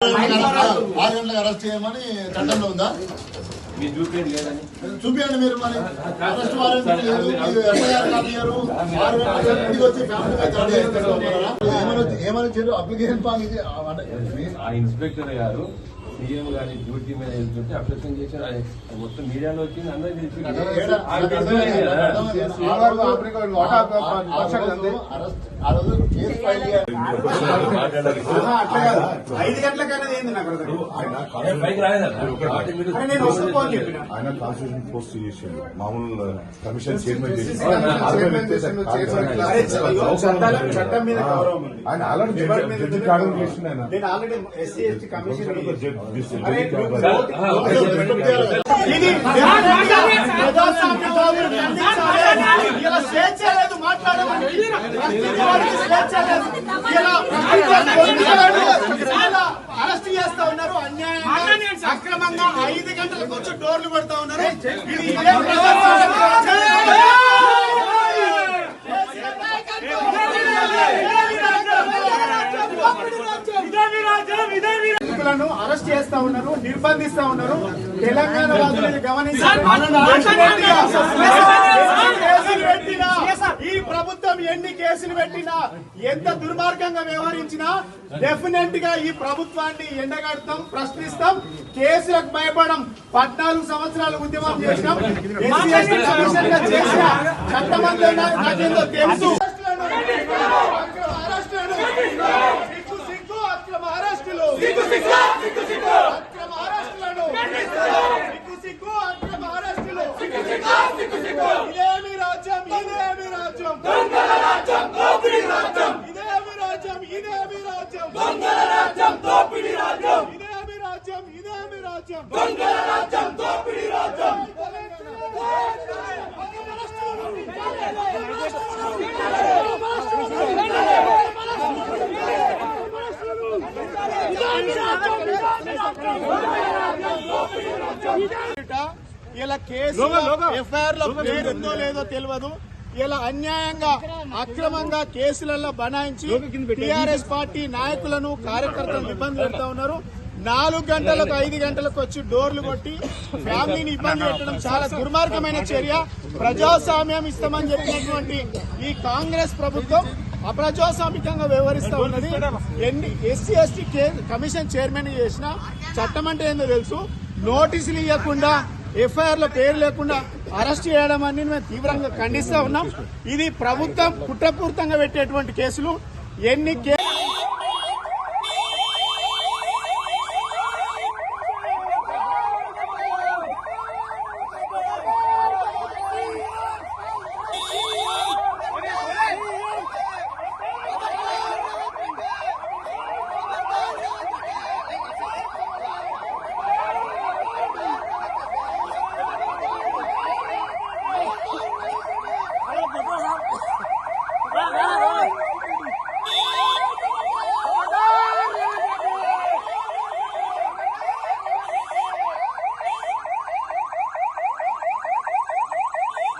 6 గంటలకు అరెస్ట్ చేయమని చట్టంలో ఉందా? మీరు చూపించండి లేదని చూపించండి. మీరు మరి అరెస్ట్ వారెంట్ ఏమని చెప్పారు? అప్లికేషన్ ఫామ్ ఇది ఆ ఇన్స్పెక్టర్ గారు సీఎం గారి డ్యూటీ మీద వెళ్తుంటే అప్లికేషన్ చేశారు. మొత్తం మీడియాలో వచ్చింది అందరికీ ఆయన కాన్స్టిట్యూషన్ పోస్ట్ చేసిండు, మామూలు కమిషన్ చైర్మన్ చేసిండు. ఆయన ఆల్రెడీ జడ్జి కావడం చేసిండు. అరెస్ట్ చేస్తా ఉన్నారు, అన్యాయంగా అక్రమంగా 5 గంటలకు వచ్చి డోర్లు కొడతా ఉన్నారు. అరెస్ట్ చేస్తా ఉన్నారు, నిర్బంధిస్తా ఉన్నారు. తెలంగాణ వాదులను గమనించాలి. ఈ ప్రభుత్వం ఎన్ని కేసులు పెట్టినా, ఎంత దుర్మార్గంగా వ్యవహరించినా డెఫినెట్ గా ఈ ప్రభుత్వాన్ని ఎండగడతాం, ప్రశ్నిస్తాం. కేసులకు భయపడం. 14 సంవత్సరాలు ఉద్యమం చేసినాం. చేసిన చట్టమంతా నాకేందో తెలుసు. ఇదేమి రాజ్యం, ఇదేమి రాజ్యం, దొంగల రాజ్యం, దోపిడీ రాజ్యం. ఇదేమి రాజ్యం, ఇదేమి రాజ్యం, దొంగల రాజ్యం, దోపిడీ రాజ్యం. ఇదేమి రాజ్యం, ఇదేమి రాజ్యం, దొంగల రాజ్యం, దోపిడీ రాజ్యం. ఇలా కేసు ఎఫ్ఐఆర్ లో పేరుందో లేదో తెలియదు. ఇలా అన్యాయంగా అక్రమంగా కేసులలో బనాయించి టిఆర్ఎస్ పార్టీ నాయకులను కార్యకర్తలను ఇబ్బంది పెడతా ఉన్నారు. 4 గంటలకు 5 గంటలకు వచ్చి డోర్లు కొట్టి ఫ్యామిలీని ఇబ్బంది పెట్టడం చాలా దుర్మార్గమైన చర్య. ప్రజాస్వామ్యం ఇస్తామని చెప్పినటువంటి ఈ కాంగ్రెస్ ప్రభుత్వం అప్రజాస్వామికంగా వ్యవహరిస్తా ఉన్నది. ఎస్సీ ఎస్టీ కమిషన్ చైర్మన్ చేసిన చట్టం అంటే ఏందో తెలుసు. నోటీసులు ఇవ్వకుండా, ఎఫ్ఐఆర్ లో పేరు లేకుండా అరెస్ట్ చేయడం అని మేము తీవ్రంగా ఖండిస్తా ఉన్నాం. ఇది ప్రభుత్వం కుట్రపూరితంగా పెట్టేటువంటి కేసులు. ఎన్ని